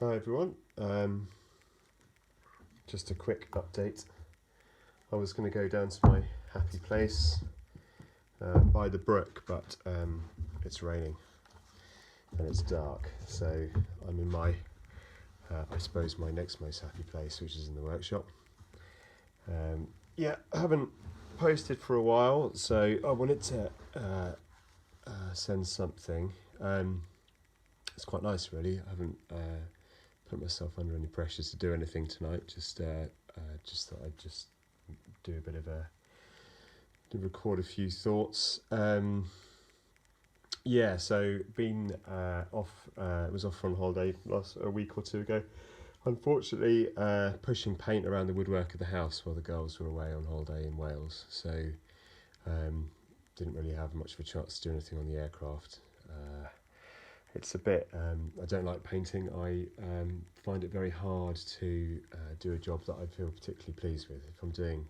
Hi everyone, just a quick update. I was going to go down to my happy place by the brook, but it's raining and it's dark, so I'm in my, I suppose my next most happy place, which is in the workshop. Yeah, I haven't posted for a while, so I wanted to send something. It's quite nice really. I haven't put myself under any pressures to do anything tonight. Just thought I'd just do a bit of to record a few thoughts. Yeah, so been off. Was off on holiday a week or two ago. Unfortunately, pushing paint around the woodwork of the house while the girls were away on holiday in Wales. So didn't really have much of a chance to do anything on the aircraft. It's a bit, I don't like painting. I find it very hard to do a job that I feel particularly pleased with. If I'm doing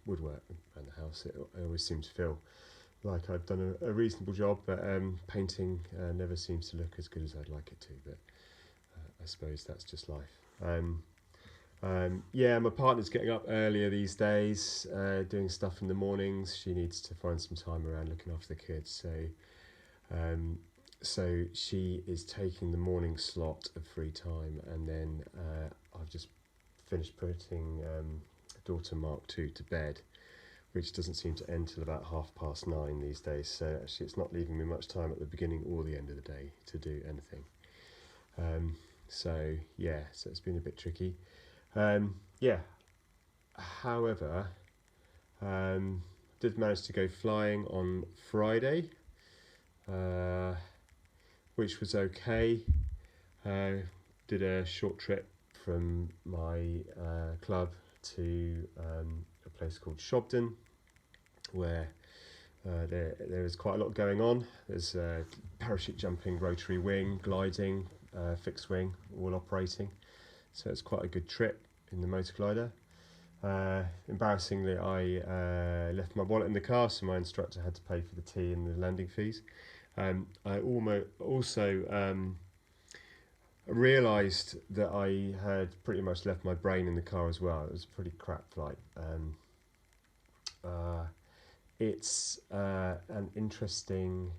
woodwork around the house, I always seem to feel like I've done a reasonable job, but painting never seems to look as good as I'd like it to, but I suppose that's just life. Yeah, my partner's getting up earlier these days, doing stuff in the mornings. She needs to find some time around looking after the kids, so she is taking the morning slot of free time, and then I've just finished putting daughter Mark 2 to bed, which doesn't seem to end till about 9:30 these days. So actually, it's not leaving me much time at the beginning or the end of the day to do anything. So yeah, so it's been a bit tricky. Yeah. However, did manage to go flying on Friday. Which was okay. Did a short trip from my club to a place called Shobden, where there is quite a lot going on. There's parachute jumping, rotary wing, gliding, fixed wing, all operating. So it's quite a good trip in the motor glider. Embarrassingly, I left my wallet in the car, so my instructor had to pay for the tea and the landing fees. I also realised that I had pretty much left my brain in the car as well. It was a pretty crap flight. It's an interesting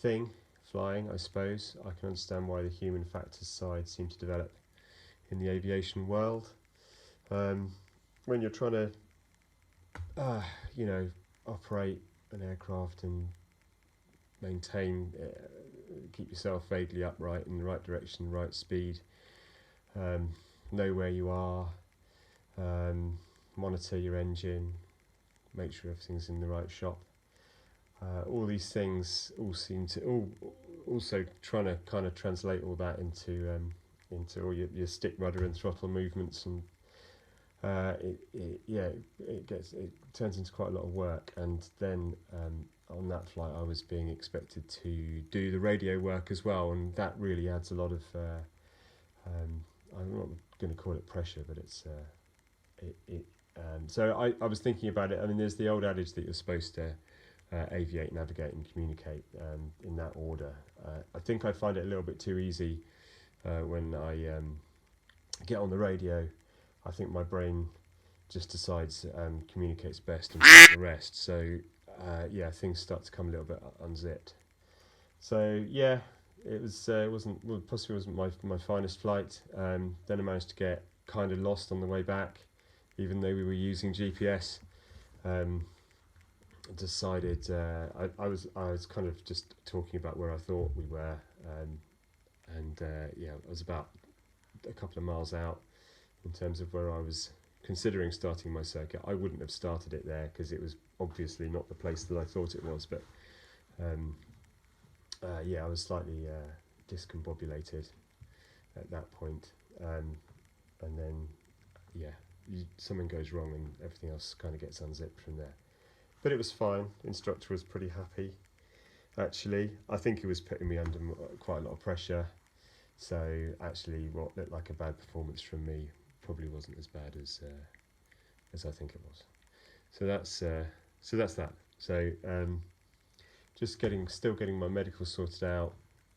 thing, flying, I suppose. I can understand why the human factors side seem to develop in the aviation world. When you're trying to, operate an aircraft and maintain, keep yourself vaguely upright in the right direction, right speed, know where you are, monitor your engine, make sure everything's in the right shop. All these things all seem to also trying to kind of translate all that into all your stick rudder and throttle movements, and it turns into quite a lot of work. And then on that flight I was being expected to do the radio work as well, and that really adds a lot of I'm not going to call it pressure, but it's so I was thinking about it. I mean, there's the old adage that you're supposed to aviate, navigate and communicate in that order. I think I find it a little bit too easy when I get on the radio. I think my brain just decides communicates best and the rest. So things start to come a little bit unzipped. So yeah, possibly wasn't my finest flight. Then I managed to get kind of lost on the way back, even though we were using GPS. Decided I was kind of just talking about where I thought we were, I was about a couple of miles out in terms of where I was considering starting my circuit. I wouldn't have started it there because it was obviously not the place that I thought it was, but I was slightly discombobulated at that point, and then something goes wrong and everything else kind of gets unzipped from there. But it was fine. The instructor was pretty happy, actually. I think he was putting me under quite a lot of pressure, so actually what looked like a bad performance from me probably wasn't as bad as I think it was. So that's that. So still getting my medical sorted out.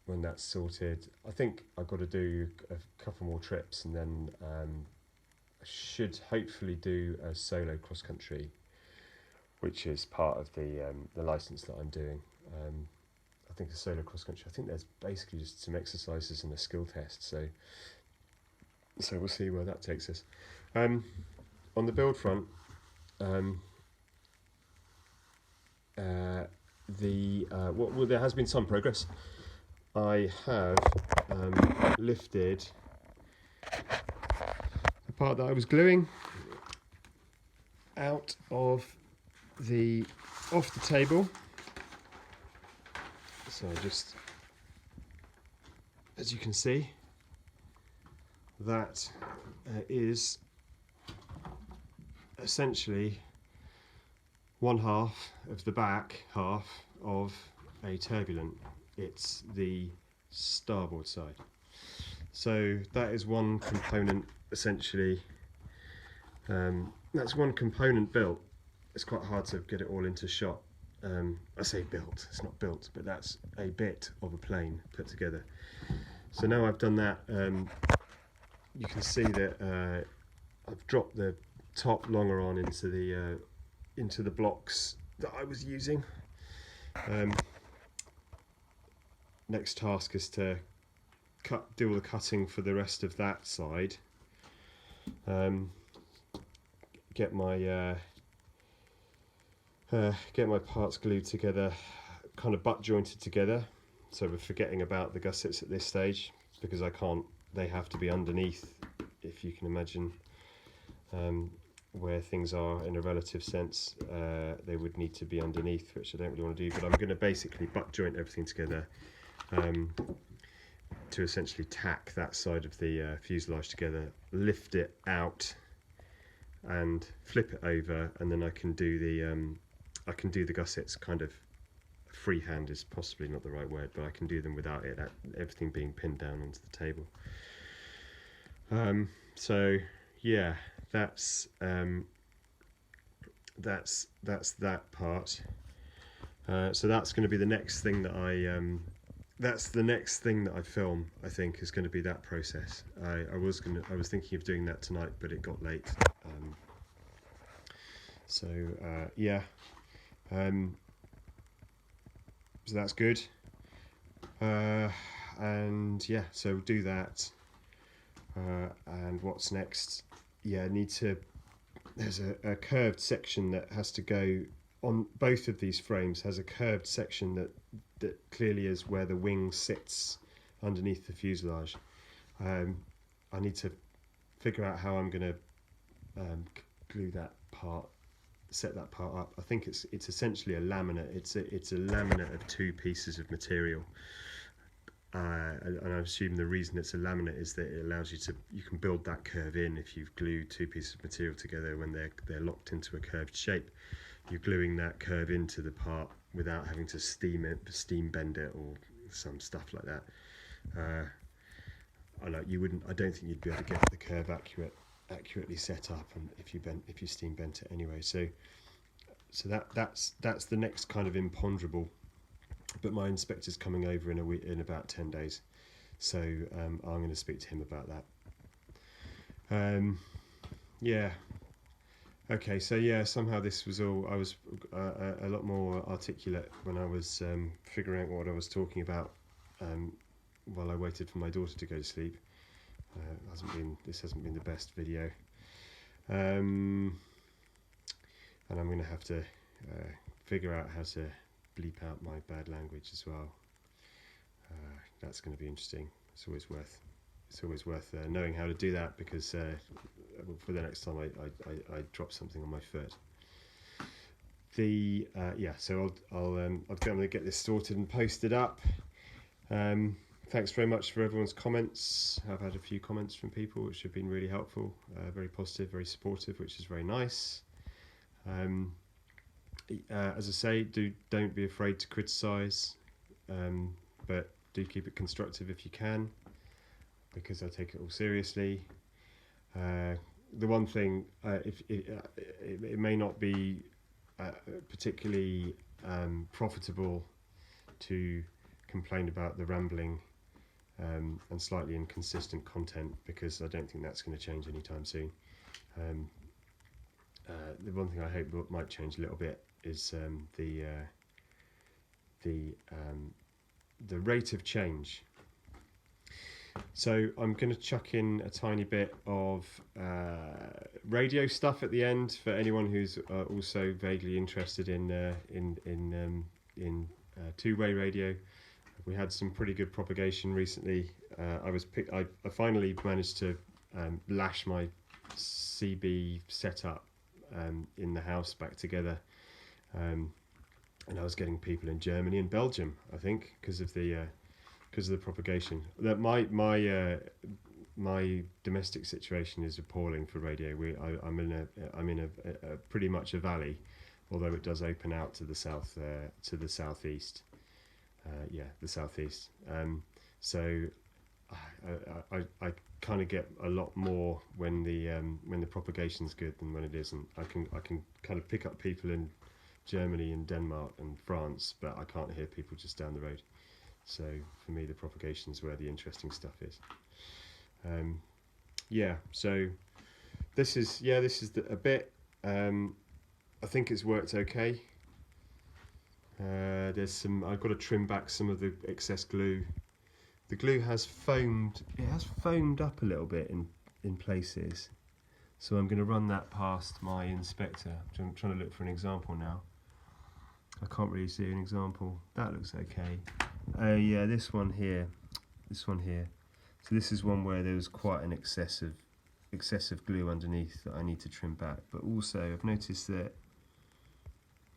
when that's sorted, I think I've got to do a couple more trips, and then I should hopefully do a solo cross country, which is part of the license that I'm doing. I think a solo cross country. I think there's basically just some exercises and a skill test. So we'll see where that takes us. On the build front, there has been some progress. I have lifted the part that I was gluing out off the table. So just, as you can see, that is essentially one half of the back half of a Turbulent. It's the starboard side. So that is one component essentially. That's one component built. It's quite hard to get it all into shot. I say built, it's not built, but that's a bit of a plane put together. So now I've done that, you can see that I've dropped the top longer on into the blocks that I was using. Next task is to do all the cutting for the rest of that side. Get my parts glued together, kind of butt jointed together. So we're forgetting about the gussets at this stage, because they have to be underneath, if you can imagine where things are in a relative sense. They would need to be underneath, which I don't really want to do, but I'm going to basically butt joint everything together to essentially tack that side of the fuselage together, lift it out and flip it over, and then I can do the gussets kind of freehand, is possibly not the right word, but I can do them without everything being pinned down onto the table. So yeah, that's that part. So that's going to be the next thing that I film. I think is going to be that process. I was thinking of doing that tonight, but it got late. Yeah. So that's good. And yeah, so do that. And what's next? Yeah, there's a curved section that has to go on both of these frames. Has a curved section that clearly is where the wing sits underneath the fuselage. I need to figure out how I'm going to glue that part, set that part up. I think it's essentially a laminate. It's a laminate of two pieces of material. And I assume the reason it's a laminate is that it allows you can build that curve in if you've glued two pieces of material together when they're locked into a curved shape. You're gluing that curve into the part without having to steam bend it or some stuff like that. I don't think you'd be able to get the curve accurately set up, and if you steam bent it anyway. So that's the next kind of imponderable. But my inspector's coming over in about 10 days, so I'm going to speak to him about that. Yeah. Okay, so yeah, somehow this was all. I was a lot more articulate when I was figuring out what I was talking about while I waited for my daughter to go to sleep. This hasn't been the best video, and I'm going to have to figure out how to bleep out my bad language as well. That's going to be interesting. It's always worth knowing how to do that, because for the next time I drop something on my foot. So I'm going to get this sorted and posted up. Thanks very much for everyone's comments. I've had a few comments from people which have been really helpful, very positive, very supportive, which is very nice. As I say, don't be afraid to criticise, but do keep it constructive if you can, because I take it all seriously. The one thing, it may not be particularly profitable to complain about the rambling and slightly inconsistent content, because I don't think that's going to change anytime soon. The one thing I hope might change a little bit is the rate of change. So I'm going to chuck in a tiny bit of radio stuff at the end for anyone who's also vaguely interested in two-way radio. We had some pretty good propagation recently. I finally managed to lash my CB setup in the house back together, and I was getting people in Germany and Belgium, I think, because of the propagation. That my domestic situation is appalling for radio. I'm in a pretty much a valley, although it does open out to the south, to the southeast. The southeast. So I kind of get a lot more when the propagation's good than when it isn't. I can kind of pick up people in Germany and Denmark and France, but I can't hear people just down the road. So for me, the propagation is where the interesting stuff is. So this is a bit. I think it's worked okay. I've got to trim back some of the excess glue. The glue has foamed. It has foamed up a little bit in places. So I'm going to run that past my inspector. I'm trying to look for an example now. I can't really see an example. That looks okay. Yeah, this one here. So this is one where there was quite an excessive glue underneath that I need to trim back. But also I've noticed that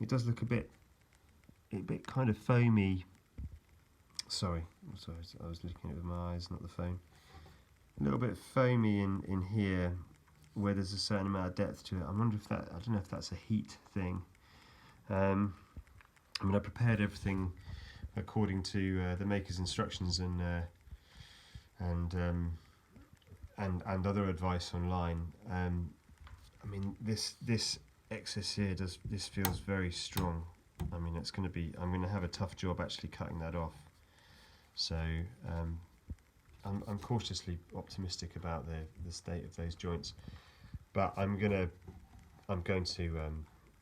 it does look a bit kind of foamy. Sorry, I was looking at it with my eyes, not the phone. A little bit foamy in here, where there's a certain amount of depth to it. I don't know if that's a heat thing. I mean, I prepared everything according to the maker's instructions and other advice online. I mean, this excess here this feels very strong. I mean, I'm going to have a tough job actually cutting that off. So I'm cautiously optimistic about the state of those joints, but I'm going to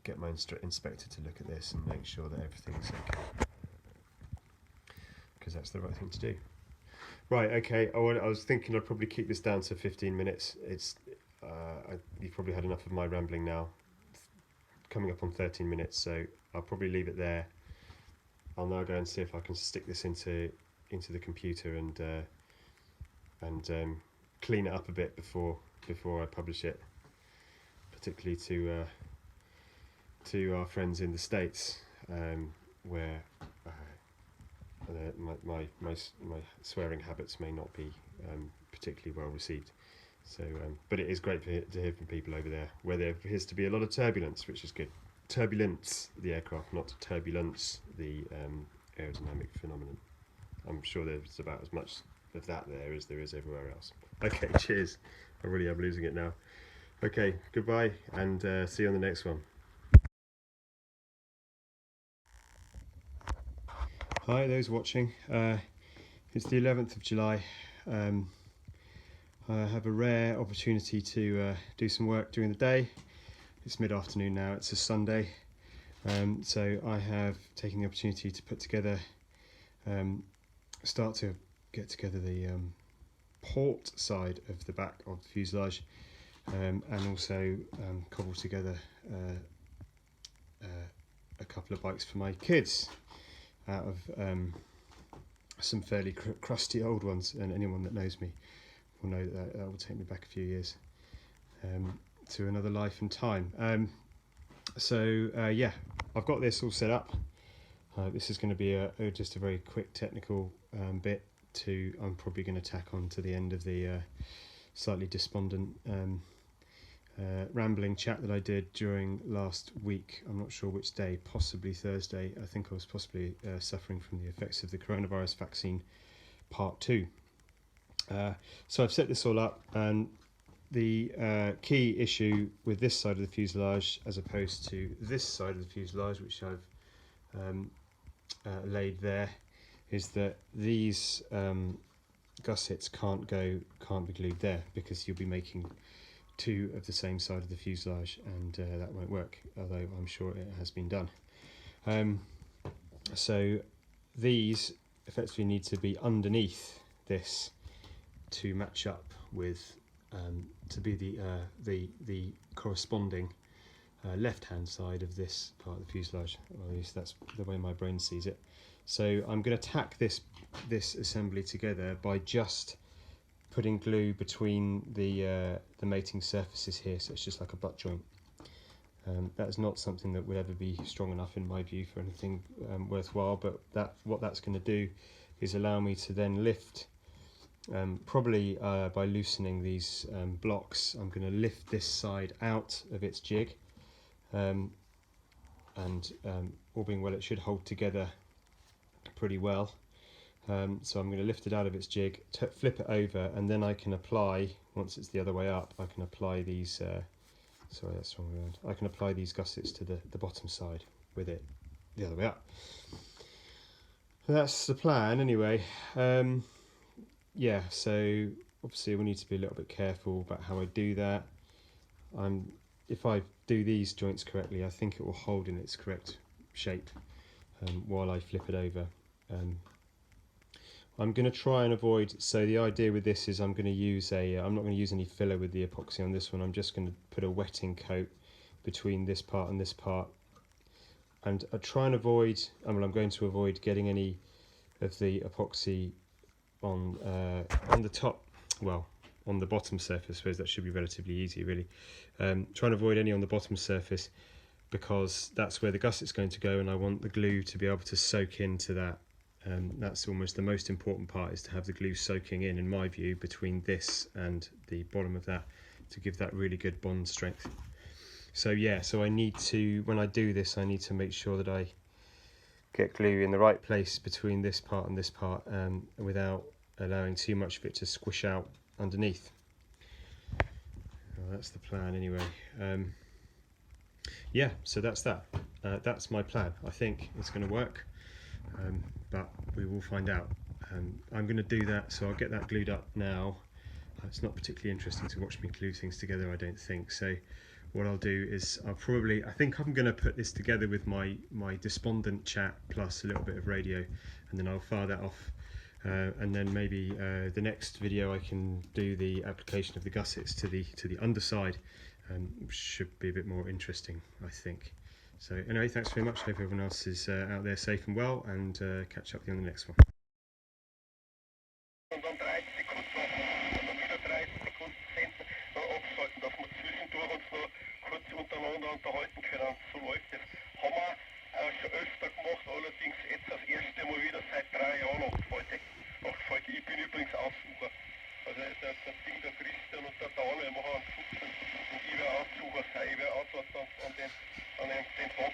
get my inspector to look at this and make sure that everything's okay, because that's the right thing to do. Right, okay. I was thinking I'd probably keep this down to 15 minutes. You've probably had enough of my rambling now. Coming up on 13 minutes, so I'll probably leave it there. I'll now go and see if I can stick this into the computer and clean it up a bit before I publish it, particularly to our friends in the States, where my swearing habits may not be particularly well received. So, but it is great to hear from people over there, where there appears to be a lot of turbulence, which is good. Turbulence, the aircraft, not turbulence, the aerodynamic phenomenon. I'm sure there's about as much of that there as there is everywhere else. Okay, cheers. I really am losing it now. Okay, goodbye, and see you on the next one. Hi, those watching. It's the 11th of July. I have a rare opportunity to do some work during the day. It's mid-afternoon now, it's a Sunday. So I have taken the opportunity to put together, start to get together the port side of the back of the fuselage, and also cobble together a couple of bikes for my kids out of some fairly crusty old ones, and anyone that knows me will know that will take me back a few years to another life and time. Yeah, I've got this all set up. This is going to be just a very quick technical bit I'm probably going to tack on to the end of the slightly despondent rambling chat that I did during last week. I'm not sure which day, possibly Thursday. I think I was possibly suffering from the effects of the coronavirus vaccine part 2. So I've set this all up, and the key issue with this side of the fuselage as opposed to this side of the fuselage, which I've laid there, is that these gussets can't be glued there, because you'll be making two of the same side of the fuselage, and that won't work, although I'm sure it has been done. So these effectively need to be underneath this to match up with to be the corresponding left-hand side of this part of the fuselage, or at least that's the way my brain sees it. So I'm going to tack this assembly together by just putting glue between the mating surfaces here, so it's just like a butt joint. That is not something that would ever be strong enough in my view for anything worthwhile, but what that's going to do is allow me to then lift, probably by loosening these blocks, I'm going to lift this side out of its jig, and all being well it should hold together pretty well. So I'm going to lift it out of its jig, flip it over, and then I can apply, once it's the other way up, I can apply these sorry, that's the wrong way around. I can apply these gussets to the bottom side with it the other way up. That's the plan anyway. Yeah, so obviously we need to be a little bit careful about how I do that. If I do these joints correctly, I think it will hold in its correct shape while I flip it over. I'm going to try and avoid, so the idea with this is I'm going to use I'm not going to use any filler with the epoxy on this one. I'm just going to put a wetting coat between this part and this part, and I try and avoid, I'm going to avoid getting any of the epoxy on the top, well, on the bottom surface. I suppose that should be relatively easy really. Trying to avoid any on the bottom surface, because that's where the gusset's going to go, and I want the glue to be able to soak into that. That's almost the most important part, is to have the glue soaking in my view, between this and the bottom of that, to give that really good bond strength. So yeah, so I need to, when I do this, I need to make sure that I get glue in the right place between this part and this part, without allowing too much of it to squish out underneath. Well, that's the plan anyway. Yeah, so that's that. That's my plan. I think it's going to work. But we will find out. I'm going to do that, so I'll get that glued up now. It's not particularly interesting to watch me glue things together, I don't think. So what I'll do is I think I'm going to put this together with my despondent chat plus a little bit of radio, and then I'll fire that off. And then maybe the next video I can do the application of the gussets to the underside. Should be a bit more interesting, I think. So anyway, thanks very much. Hope everyone else is out there safe and well, and catch up with you on the next one. Und dann 30 Sekunden und dann wieder 30 Sekunden Center abschalten, dass wir zwischendurch uns noch kurz untereinander unterhalten können. So läuft es. Haben wir schon öfter gemacht, allerdings jetzt das erste Mal wieder seit 3 Jahren Nachtfalte. Ich bin übrigens Aussucher. Also der Christian und der Daniel machen einen Fuchs, und ich werde Aussucher sein. Ich werde auch dort an den Tag